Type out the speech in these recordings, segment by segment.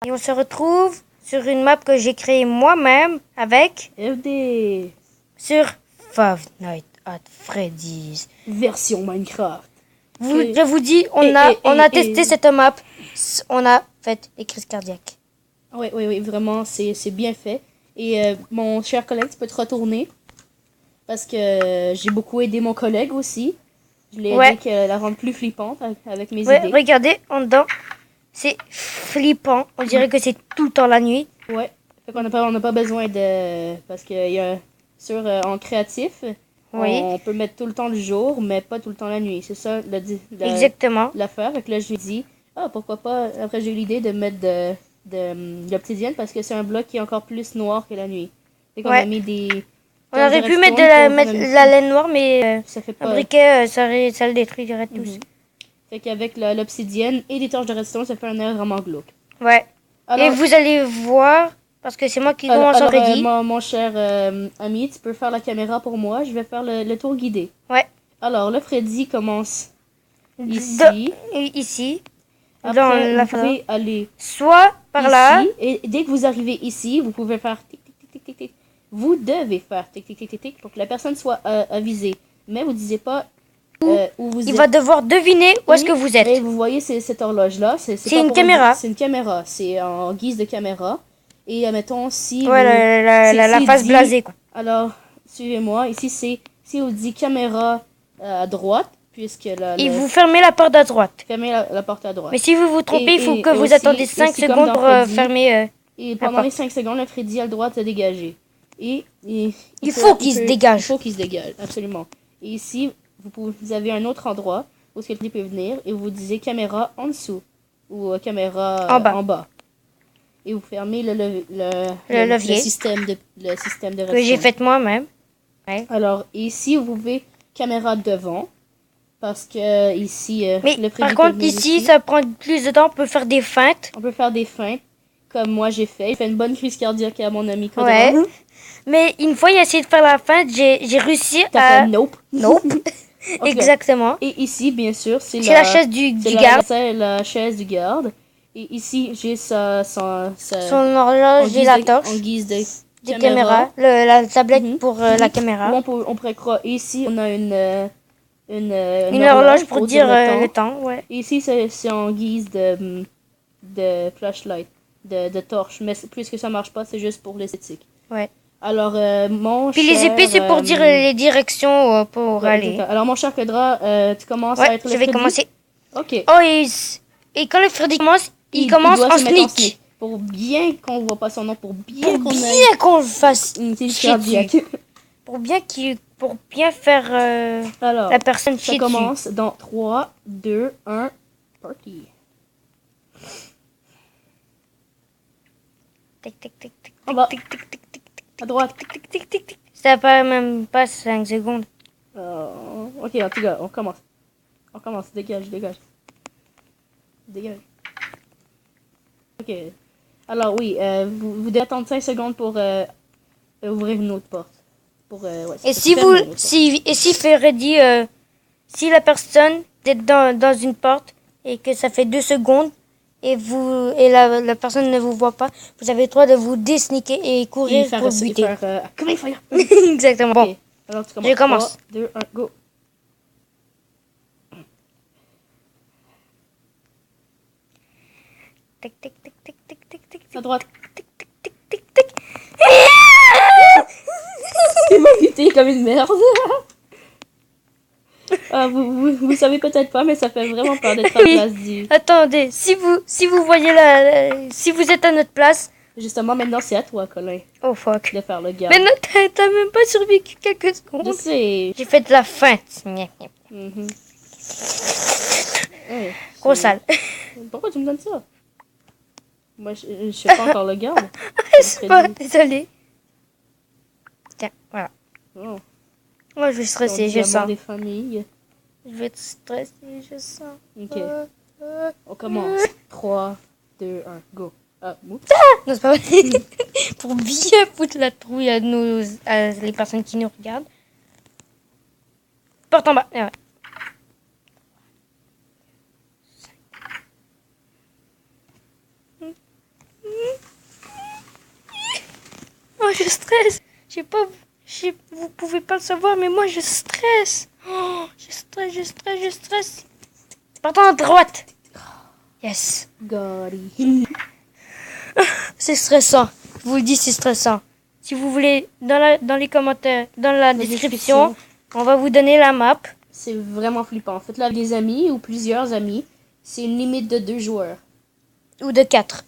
Et on se retrouve sur une map que j'ai créée moi-même avec FD. sur Five Nights at Freddy's. Version Minecraft. Je vous dis, on a testé cette map. On a fait les crises cardiaques. Oui, vraiment, c'est bien fait. Et mon cher collègue, tu peux te retourner. Parce que j'ai beaucoup aidé mon collègue aussi. Je l'ai aidé à la rendre plus flippante avec mes idées. Regardez, en dedans, c'est flippant. On dirait que c'est tout le temps la nuit. Ouais, fait qu'on n'a pas besoin de... Parce que y a, en créatif, on peut mettre tout le temps le jour, mais pas tout le temps la nuit. C'est ça exactement l'affaire. Fait que là, je lui ai dit, pourquoi pas... Après, j'ai eu l'idée de mettre de l'obsidienne parce que c'est un bloc qui est encore plus noir que la nuit. Fait qu'on a mis des... On aurait pu mettre la laine noire, mais ça fait pas... un briquet, ça le détruirait tous. Fait qu'avec l'obsidienne et des torches de redstone, ça fait un air vraiment glauque. Ouais. Alors, et vous allez voir, parce que c'est moi qui commence en Freddy. Mon cher ami, tu peux faire la caméra pour moi. Je vais faire le tour guidé. Ouais. Alors, le Freddy commence ici. Ici. Après, dans la vous pouvez aller soit par ici, là. Et dès que vous arrivez ici, vous pouvez faire tic, tic, tic, tic, tic, tic. Vous devez faire tic, tic, tic, tic, tic pour que la personne soit avisée. Mais vous ne disiez pas où vous êtes. Il va devoir deviner où est-ce que vous êtes. Et vous voyez cette horloge-là. C'est une caméra. C'est une caméra. C'est en guise de caméra. Et admettons, si la face blasée, quoi. Alors, suivez-moi. Ici, c'est si on dit caméra à droite, puisque et vous fermez la porte à droite. Fermez la porte à droite. Mais si vous vous trompez, il faut que vous attendez 5 secondes pour fermer et pendant les 5 secondes, le Freddy a le droit de se dégager. Et il faut qu'il se dégage. Il faut qu'il se dégage, absolument. Et ici, vous avez un autre endroit où ce que le Freddy peut venir et vous disiez caméra en dessous ou caméra en bas. Et vous fermez le levier. Le système de redstone. Que j'ai fait moi-même. Ouais. Alors, ici, vous pouvez caméra devant. Parce que ici, mais le par contre, ici, ça prend plus de temps. On peut faire des feintes. On peut faire des feintes, comme moi j'ai fait. J'ai fait une bonne crise cardiaque à mon ami Codron. Ouais. Mais une fois, il a essayé de faire la feinte. J'ai réussi à... Fait nope. Okay. Exactement. Et ici, bien sûr, c'est la chaise du garde. C'est la chaise du garde. Et ici, j'ai son horloge et la torche. En guise de caméra. La tablette pour la caméra. On pourrait croire. Ici, on a une horloge pour dire le temps. Ouais. Et ici, c'est en guise de flashlight, de torche. Mais puisque ça marche pas, c'est juste pour l'esthétique. Ouais. Alors, Puis les épées, c'est pour dire les directions pour aller. Alors, mon cher Pedra, tu commences à être le Freddy. Je vais commencer. Ok. Oh, et quand le Freddy commence, il commence en sneak. Pour bien qu'on voit pas son nom, pour bien qu'on fasse une crise cardiaque. Pour bien faire alors, la personne chier. Ça commence dans 3, 2, 1, party. Tic, tic, tic, tic, en bas. Tic, tic, tic, tic, tic, à droite. Tic, tic, tic, tic, tic. Ça n'a même pas 5 secondes. Ok, en tout cas, on commence. Dégage. Ok. Alors oui, vous devez attendre 5 secondes pour ouvrir une autre porte. Et si Freddy, si la personne est dans une porte et que ça fait 2 secondes et la personne ne vous voit pas, vous avez le droit de vous désniquer et courir pour buter. Exactement. Bon, okay. Alors, tu je commence. 3, 2, 1, go. Tic, tic, tic, tic, tic, tic, tic. À droite. Tic, tic, tic, tic, tic. Tu m'as buté comme une merde. Vous savez peut-être pas, mais ça fait vraiment peur d'être à la place du... Attendez, si vous voyez si vous êtes à notre place... Justement, maintenant, c'est à toi, Colin. Oh, fuck. De faire le gars. Mais non, t'as même pas survécu quelques secondes. Je sais. J'ai fait de la feinte. Hey, gros sale. Pourquoi tu me donnes ça? Moi, je suis pas encore le garde. C'est pas, désolé. Tiens, voilà. Oh. Moi, je vais stresser, je sens. Des familles. Je vais être stressé, je sens. Ok. On commence. 3, 2, 1, go. Non, c'est pas vrai. Pour bien foutre la trouille à les personnes qui nous regardent. Porte en bas. Ouais. je stresse. Vous pouvez pas le savoir, mais moi je stresse. Oh, je stresse. Partons à droite. Yes. Gotti. C'est stressant. Je vous le dis, c'est stressant. Si vous voulez, dans les commentaires, dans la description, on va vous donner la map. C'est vraiment flippant. Faites-le avec des amis ou plusieurs amis. C'est une limite de 2 joueurs. Ou de 4.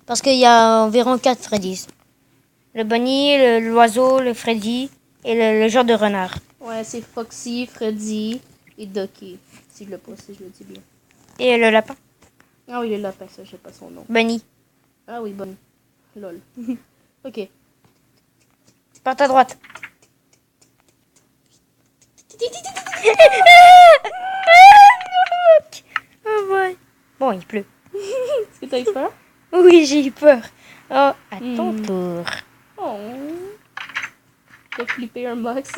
Parce qu'il y a environ 4 Freddys. Le bunny, l'oiseau, le Freddy et le genre de renard. Ouais, c'est Foxy, Freddy et Ducky. Si je le dis bien. Et le lapin. Ah oui, le lapin, ça, je sais pas son nom. Bunny. Ah oui, Bunny. Lol. Ok. Parte à droite. Oh boy. Bon, il pleut. Est-ce que t'as eu peur? Oui, j'ai eu peur. Oh, à ton tour. Oh. T'as flippé un max.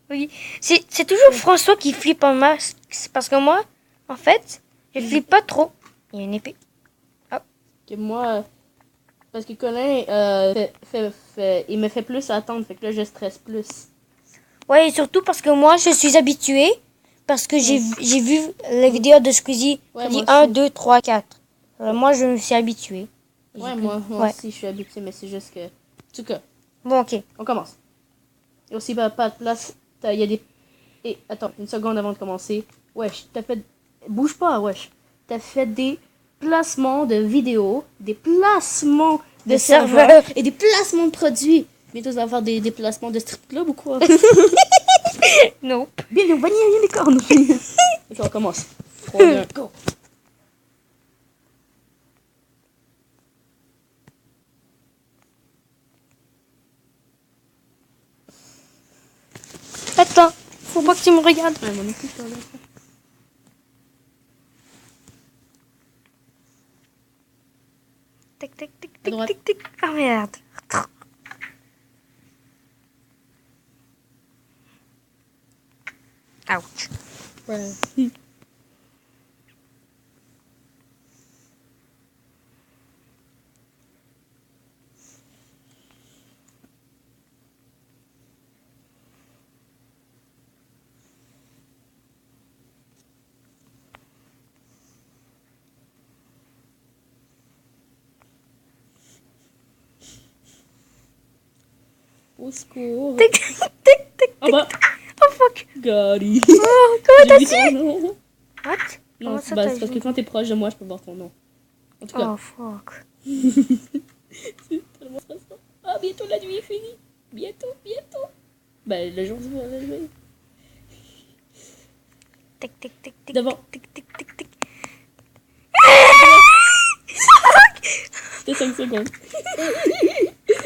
Oui. C'est toujours François qui flippe un masque. C'est parce que moi, en fait, je flippe pas trop. Il y a une épée. Que moi, parce que Colin, il me fait plus attendre, fait que là, je stresse plus. Ouais, et surtout parce que moi, je suis habituée. Parce que j'ai vu les vidéos de Squeezie. Ouais, dit moi 1, aussi. 2, 3, 4. Moi, je me suis habituée. Ouais, moi aussi, je suis habituée, mais c'est juste que... En tout cas, Bon, ok. on commence. Il y a aussi pas de place. Il y a des... Et attends, une seconde avant de commencer. Wesh, t'as fait... Bouge pas, wesh. T'as fait des placements de vidéos, des placements de serveurs et des placements de produits. Bientôt, ça va faire des placements de strip club ou quoi? Nope. Bien, on va nier les cornes. Ok, on commence. 3, 2, 1, go. Attends, faut pas que tu me regardes. Ouais, mon équipe, là. Tic, tic, tic, À tic, droite. tic, tic. Ah merde. Ouch. Ouais. Au secours. Tic, tic, tic. En bas. Oh fuck. Gotti. Oh, comment J'ai t'as vu su? ton nom. What? Non, Comment c'est ça, bah, t'as c'est parce vu? que quand t'es proche de moi, je peux voir ton nom. En tout cas, Oh fuck. c'est tellement stressant. Ah, bientôt la nuit est finie. Bientôt. Ben, le jour du la nuit. Tic, tic, tic, tic. Devant. Tic, tic, tic, tic. C'était 5 secondes.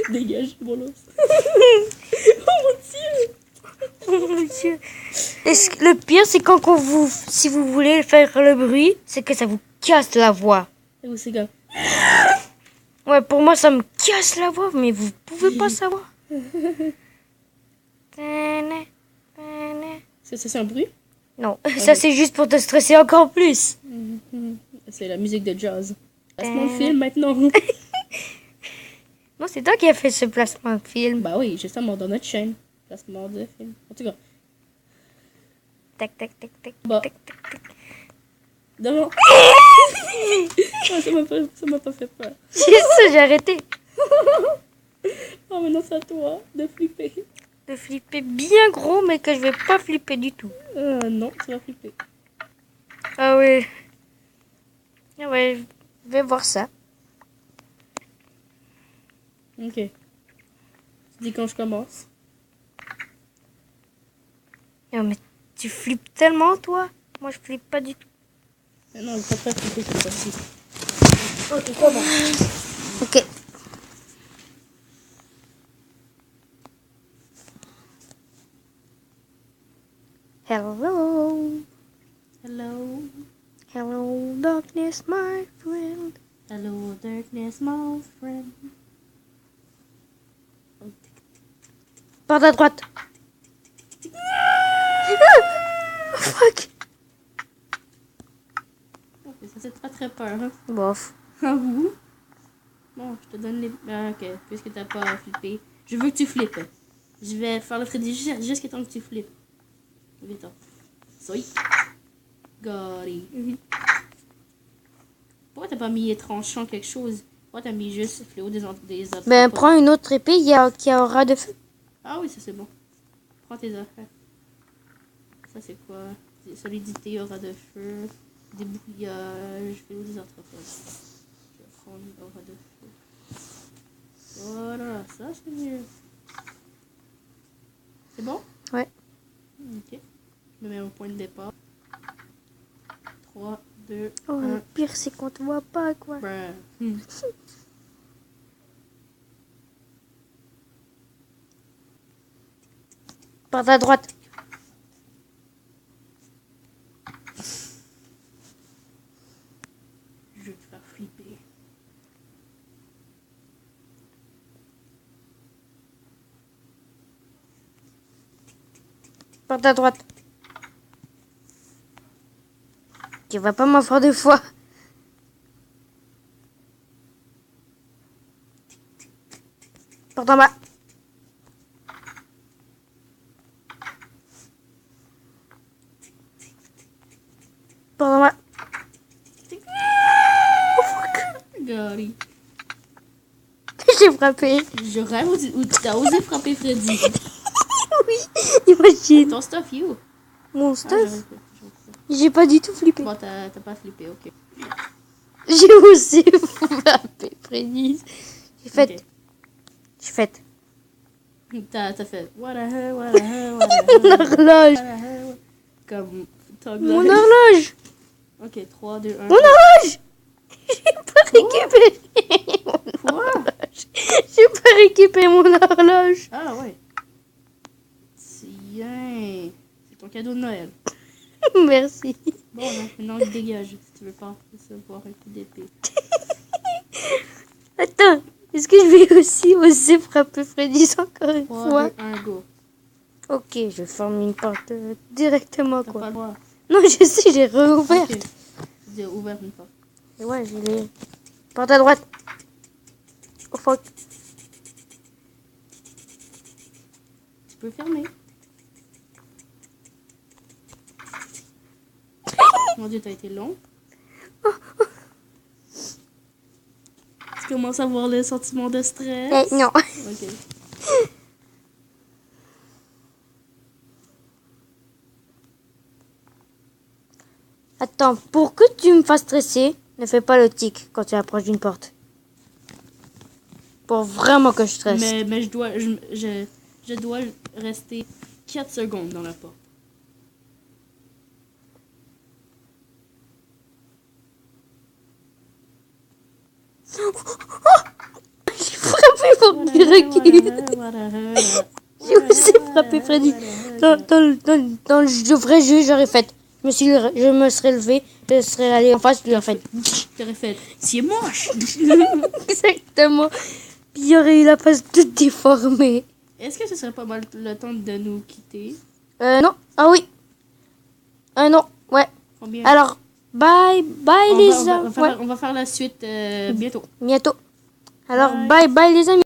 Dégage, mon os. Oh mon dieu. Le pire, c'est si vous voulez faire le bruit, c'est que ça vous casse la voix. Et où c'est, gars? Ouais, pour moi, ça me casse la voix, mais vous pouvez pas savoir. C'est un bruit? Non, ça c'est juste pour te stresser encore plus. C'est la musique de jazz. Placement de film maintenant. Non, c'est toi qui as fait ce placement de film. Bah oui, justement, dans notre chaîne. Placement de film. En tout cas, Tac, tac, tac, tac, Bah. tac, tac, tac. devant. Ah, ça m'a pas fait peur. C'est ça, j'ai arrêté Oh, maintenant c'est à toi de flipper. de flipper bien gros, mais que je vais pas flipper du tout. Non, tu vas flipper. Ah ouais. Ah ouais, je vais voir ça. Ok. Tu dis quand je commence. Non, mais tu flippes tellement, toi. Moi, je flippe pas du tout. Non, je préfère flipper cette fois-ci. Ok, commence. Ok. Hello. Hello. Hello, darkness, my friend. Hello, darkness, my friend. Porte à droite. Ah, fuck. Ça c'est pas très peur, hein? Bof. Ah vous? Bon, je te donne les... Ah, ok, puisque t'as pas flippé, Je veux que tu flippes. Je vais faire le Freddy jusqu'à temps que tu flippes. Vite. Soy. Gary. Pourquoi t'as pas mis tranchant quelque chose? Pourquoi t'as mis juste fléau des autres? Ben, prends une autre épée qui aura de feu. Ah oui, ça c'est bon. Prends tes affaires. Ça c'est quoi? Solidité, aura de feu. Débrouillage, fléau des arthropodes. Je vais prendre aura de feu. Voilà, ça c'est mieux. C'est bon? Ouais. Ok. Je me mets au point de départ. 3, 2, Oh, 1. le pire, c'est qu'on te voit pas, quoi. Par ta droite. Je vais te faire flipper. Par ta droite. Tu vas pas m'avoir deux fois. Par en bas. Par en bas. Gary. J'ai frappé. Je rêve où t'as osé frapper Freddy. Oui, imagine. Ton stuff, you. Mon Ah, stuff. J'ai pas du tout flippé. Bon, t'as pas flippé, ok. J'ai osé frapper Freddy. J'ai fait. Ok. J'ai fait. T'as fait. Mon horloge. Comme. Mon horloge. Ok, 3, 2, 1. Mon horloge. J'ai pas récupéré. Quoi? J'ai pas récupéré mon horloge. Ah, ouais. Tiens. C'est ton cadeau de Noël. Merci. Bon, maintenant, il dégage si tu veux pas recevoir un coup d'épée. Attends, est-ce que je vais aussi oser frapper Freddy encore une 3, fois? 2, 1, go. Ok, je forme une porte directement, T'as quoi. pas le droit. Non, je sais, j'ai réouvert. Ok. J'ai ouvert une porte. Et ouais, je l'ai. Porte à droite. Oh fuck. Tu peux fermer. Mon Dieu, t'as été long. Tu commences à avoir le sentiment de stress. Eh, non. Ok. Attends, pour que tu me fasses stresser, ne fais pas le tic quand tu approches d'une porte. Pour vraiment que je stresse. Mais je dois rester 4 secondes dans la porte. J'ai frappé pour qu'il recule. J'ai aussi frappé Freddy. Dans le vrai jeu, j'aurais fait. Je me serais levé, je serais allé en face, puis en fait. J'aurais fait. C'est moche! Exactement. Puis il y aurait eu la face toute déformée. Est-ce que ce serait pas mal le temps de nous quitter? Non. Ah oui. Non. Ouais. Combien? Alors, bye les amis. On va faire la suite bientôt. Bientôt. Alors, bye les amis.